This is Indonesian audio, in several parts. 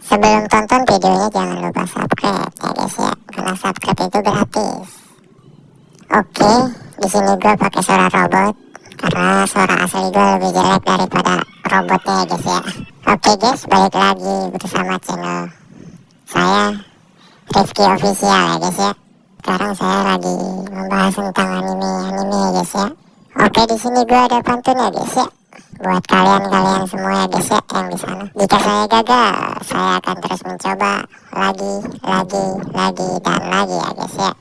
Sebelum tonton videonya jangan lupa subscribe ya guys ya, karena subscribe itu gratis. Oke, di sini gue pakai suara robot karena suara asli gue lebih jelek daripada robotnya ya guys ya. Oke guys, balik lagi bersama channel saya Rifki Official ya guys ya. Sekarang saya lagi membahas tentang anime ya guys ya. Oke, di sini gue ada pantun ya guys ya, buat kalian semua ya guys ya yang di sana. Jika saya gagal, saya akan terus mencoba lagi dan lagi ya guys ya,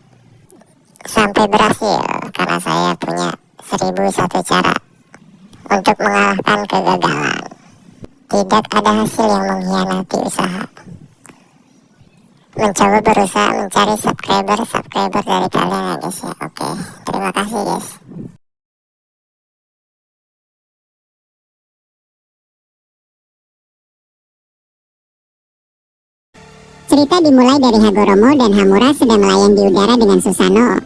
sampai berhasil, karena saya punya 1001 cara untuk mengalahkan kegagalan. Tidak ada hasil yang mengkhianati usaha. Mencoba berusaha mencari subscriber dari kalian ya guys ya. Oke, terima kasih guys. Cerita dimulai dari Hagoromo dan Hamura sedang melayang di udara dengan Susanoo.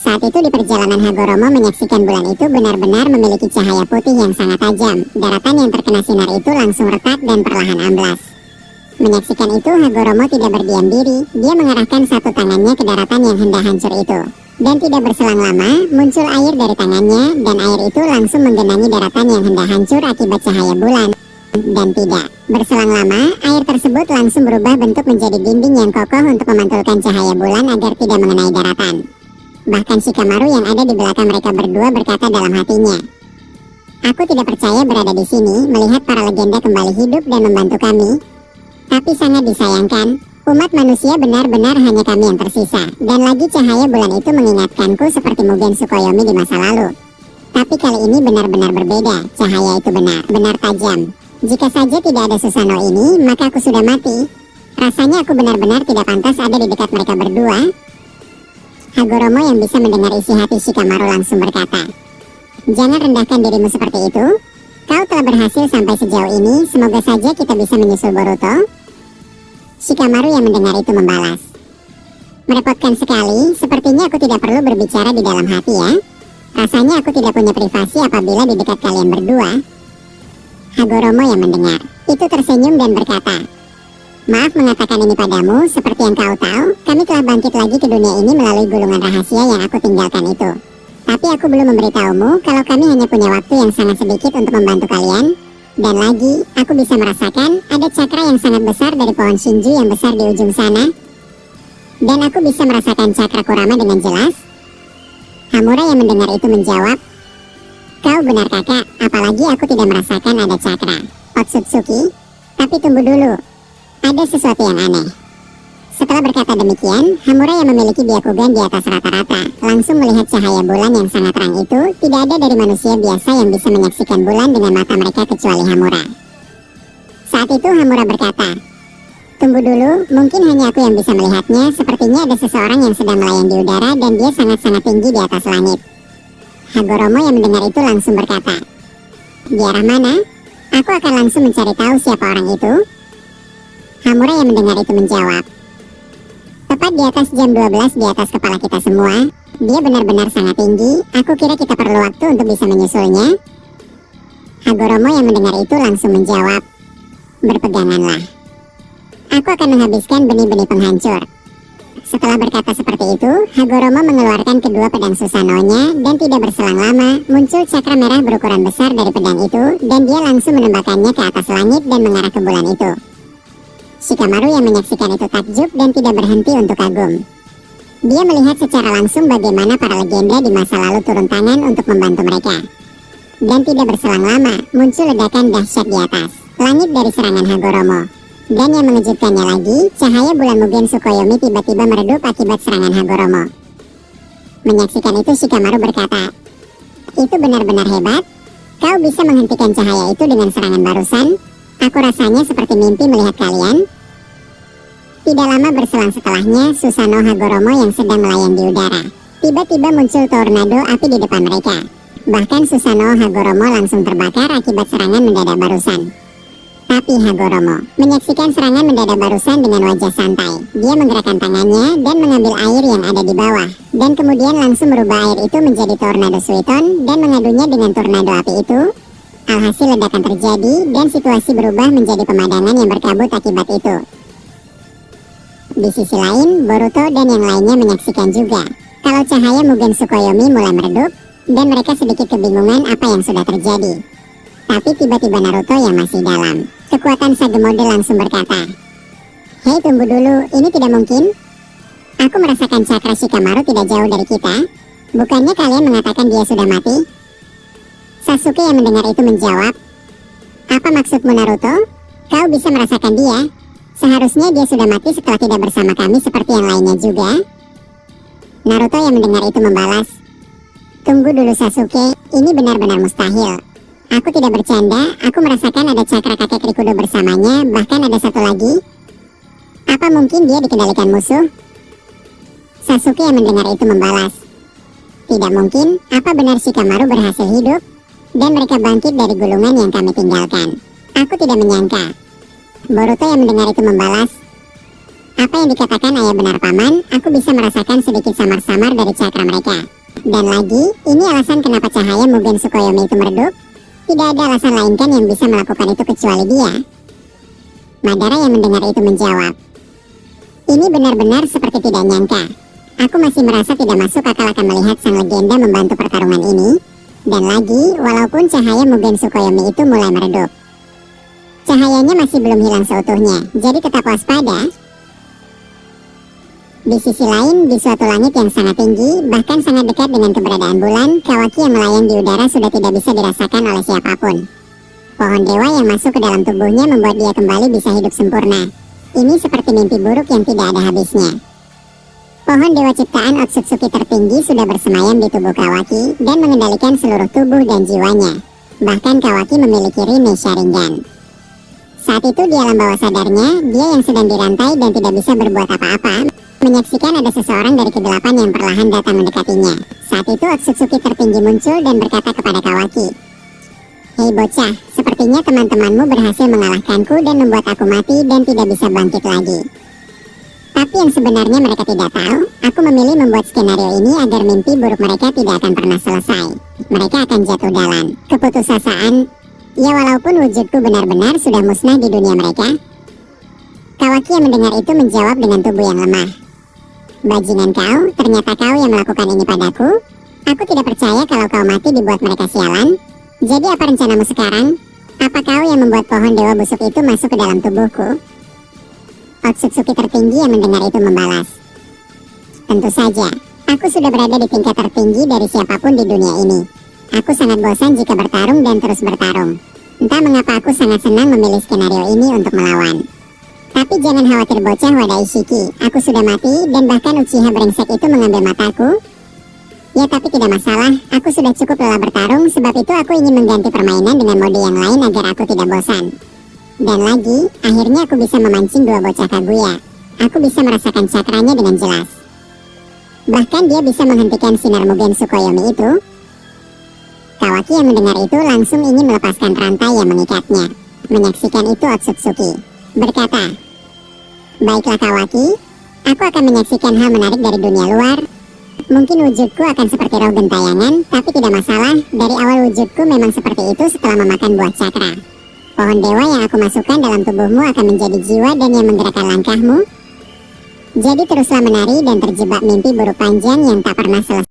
Saat itu di perjalanan Hagoromo menyaksikan bulan itu benar-benar memiliki cahaya putih yang sangat tajam. Daratan yang terkena sinar itu langsung retak dan perlahan amblas. Menyaksikan itu, Hagoromo tidak berdiam diri. Dia mengarahkan satu tangannya ke daratan yang hendak hancur itu. Dan tidak berselang lama, muncul air dari tangannya, dan air itu langsung menggenangi daratan yang hendak hancur akibat cahaya bulan. Dan tidak berselang lama, air tersebut langsung berubah bentuk menjadi dinding yang kokoh untuk memantulkan cahaya bulan agar tidak mengenai daratan. Bahkan Shikamaru yang ada di belakang mereka berdua berkata dalam hatinya, "Aku tidak percaya berada di sini melihat para legenda kembali hidup dan membantu kami. Tapi sangat disayangkan, umat manusia benar-benar hanya kami yang tersisa. Dan lagi cahaya bulan itu mengingatkanku seperti Mugen Tsukuyomi di masa lalu. Tapi kali ini benar-benar berbeda, cahaya itu benar tajam. Jika saja tidak ada Susanoo ini, maka aku sudah mati. Rasanya aku benar-benar tidak pantas ada di dekat mereka berdua." Hagoromo yang bisa mendengar isi hati Shikamaru langsung berkata, "Jangan rendahkan dirimu seperti itu. Kau telah berhasil sampai sejauh ini, semoga saja kita bisa menyusul Boruto." Shikamaru yang mendengar itu membalas, "Merepotkan sekali, sepertinya aku tidak perlu berbicara di dalam hati ya. Rasanya aku tidak punya privasi apabila di dekat kalian berdua." Hagoromo yang mendengar itu tersenyum dan berkata, "Maaf mengatakan ini padamu, seperti yang kau tahu, kami telah bangkit lagi ke dunia ini melalui gulungan rahasia yang aku tinggalkan itu. Tapi aku belum memberitahumu kalau kami hanya punya waktu yang sangat sedikit untuk membantu kalian. Dan lagi, aku bisa merasakan ada cakra yang sangat besar dari pohon Shinju yang besar di ujung sana. Dan aku bisa merasakan cakra Kurama dengan jelas." Hamura yang mendengar itu menjawab, "Kau benar kakak, apalagi aku tidak merasakan ada cakra Otsutsuki. Tapi tunggu dulu, ada sesuatu yang aneh." Setelah berkata demikian, Hamura yang memiliki Byakugan di atas rata-rata langsung melihat cahaya bulan yang sangat terang itu. Tidak ada dari manusia biasa yang bisa menyaksikan bulan dengan mata mereka kecuali Hamura. Saat itu Hamura berkata, "Tunggu dulu, mungkin hanya aku yang bisa melihatnya. Sepertinya ada seseorang yang sedang melayang di udara dan dia sangat-sangat tinggi di atas langit." Hagoromo yang mendengar itu langsung berkata, "Di arah mana? Aku akan langsung mencari tahu siapa orang itu." Hamura yang mendengar itu menjawab, "Tepat di atas jam 12 di atas kepala kita semua. Dia benar-benar sangat tinggi. Aku kira kita perlu waktu untuk bisa menyusulnya." Hagoromo yang mendengar itu langsung menjawab, "Berpeganganlah. Aku akan menghabiskan benih-benih penghancur." Setelah berkata seperti itu, Hagoromo mengeluarkan kedua pedang Susanoo-nya dan tidak berselang lama, muncul cakra merah berukuran besar dari pedang itu dan dia langsung menembakkannya ke atas langit dan mengarah ke bulan itu. Shikamaru yang menyaksikan itu takjub dan tidak berhenti untuk kagum. Dia melihat secara langsung bagaimana para legenda di masa lalu turun tangan untuk membantu mereka. Dan tidak berselang lama, muncul ledakan dahsyat di atas langit dari serangan Hagoromo. Dan yang mengejutkannya lagi, cahaya bulan Mugen Tsukuyomi tiba-tiba meredup akibat serangan Hagoromo. Menyaksikan itu Shikamaru berkata, "Itu benar-benar hebat. Kau bisa menghentikan cahaya itu dengan serangan barusan. Aku rasanya seperti mimpi melihat kalian." Tidak lama berselang setelahnya, Susanoo Hagoromo yang sedang melayang di udara. Tiba-tiba muncul tornado api di depan mereka. Bahkan Susanoo Hagoromo langsung terbakar akibat serangan mendadak barusan. Tapi Hagoromo menyaksikan serangan mendadak barusan dengan wajah santai. Dia menggerakkan tangannya dan mengambil air yang ada di bawah. Dan kemudian langsung merubah air itu menjadi tornado Suiton dan mengadunya dengan tornado api itu. Alhasil ledakan terjadi dan situasi berubah menjadi pemadangan yang berkabut akibat itu. Di sisi lain, Boruto dan yang lainnya menyaksikan juga kalau cahaya Mugen Tsukuyomi mulai meredup dan mereka sedikit kebingungan apa yang sudah terjadi. Tapi tiba-tiba Naruto yang masih dalam kekuatan Sagemode langsung berkata, "Hei, tunggu dulu, ini tidak mungkin. Aku merasakan cakra Shikamaru tidak jauh dari kita. Bukannya kalian mengatakan dia sudah mati?" Sasuke yang mendengar itu menjawab, "Apa maksudmu Naruto? Kau bisa merasakan dia? Seharusnya dia sudah mati setelah tidak bersama kami seperti yang lainnya juga." Naruto yang mendengar itu membalas, "Tunggu dulu Sasuke, ini benar-benar mustahil. Aku tidak bercanda, aku merasakan ada cakra kakek Rikudo bersamanya, bahkan ada satu lagi. Apa mungkin dia dikendalikan musuh?" Sasuke yang mendengar itu membalas, "Tidak mungkin, apa benar Shikamaru berhasil hidup dan mereka bangkit dari gulungan yang kami tinggalkan? Aku tidak menyangka." Boruto yang mendengar itu membalas, "Apa yang dikatakan ayah benar paman, aku bisa merasakan sedikit samar-samar dari cakra mereka. Dan lagi, ini alasan kenapa cahaya Mugen Tsukuyomi itu meredup. Tidak ada alasan lain kan yang bisa melakukan itu kecuali dia." Madara yang mendengar itu menjawab, "Ini benar-benar seperti tidak nyangka. Aku masih merasa tidak masuk akal akan melihat sang legenda membantu pertarungan ini. Dan lagi, walaupun cahaya Mugen Tsukuyomi itu mulai meredup, cahayanya masih belum hilang seutuhnya, jadi tetap waspada." Di sisi lain, di suatu langit yang sangat tinggi, bahkan sangat dekat dengan keberadaan bulan, Kawaki yang melayang di udara sudah tidak bisa dirasakan oleh siapapun. Pohon dewa yang masuk ke dalam tubuhnya membuat dia kembali bisa hidup sempurna. Ini seperti mimpi buruk yang tidak ada habisnya. Pohon dewa ciptaan Otsutsuki tertinggi sudah bersemayam di tubuh Kawaki dan mengendalikan seluruh tubuh dan jiwanya. Bahkan Kawaki memiliki Rinne Sharingan. Saat itu di alam bawah sadarnya, dia yang sedang dirantai dan tidak bisa berbuat apa-apa, menyaksikan ada seseorang dari kegelapan yang perlahan datang mendekatinya. Saat itu Otsutsuki tertinggi muncul dan berkata kepada Kawaki, "Hei bocah, sepertinya teman-temanmu berhasil mengalahkanku dan membuat aku mati dan tidak bisa bangkit lagi. Tapi yang sebenarnya mereka tidak tahu, aku memilih membuat skenario ini agar mimpi buruk mereka tidak akan pernah selesai. Mereka akan jatuh dalam keputusasaan. Ya walaupun wujudku benar-benar sudah musnah di dunia mereka." Kawaki yang mendengar itu menjawab dengan tubuh yang lemah, "Bajingan kau, ternyata kau yang melakukan ini padaku. Aku tidak percaya kalau kau mati dibuat mereka sialan. Jadi apa rencanamu sekarang? Apa kau yang membuat pohon dewa busuk itu masuk ke dalam tubuhku?" Otsutsuki tertinggi yang mendengar itu membalas, "Tentu saja, aku sudah berada di tingkat tertinggi dari siapapun di dunia ini. Aku sangat bosan jika bertarung dan terus bertarung. Entah mengapa aku sangat senang memilih skenario ini untuk melawan. Tapi jangan khawatir bocah Wadaishiki, aku sudah mati dan bahkan Uchiha brengsek itu mengambil mataku. Ya tapi tidak masalah, aku sudah cukup lelah bertarung, sebab itu aku ingin mengganti permainan dengan mode yang lain agar aku tidak bosan. Dan lagi, akhirnya aku bisa memancing dua bocah Kaguya. Aku bisa merasakan cakranya dengan jelas. Bahkan dia bisa menghentikan sinar Mugen Tsukuyomi itu." Kawaki yang mendengar itu langsung ingin melepaskan rantai yang mengikatnya. Menyaksikan itu Otsutsuki berkata, "Baiklah Kawaki, aku akan menyaksikan hal menarik dari dunia luar. Mungkin wujudku akan seperti roh gentayangan, tapi tidak masalah, dari awal wujudku memang seperti itu setelah memakan buah cakra. Pohon dewa yang aku masukkan dalam tubuhmu akan menjadi jiwa dan yang menggerakkan langkahmu. Jadi teruslah menari dan terjebak mimpi buruk panjang yang tak pernah selesai."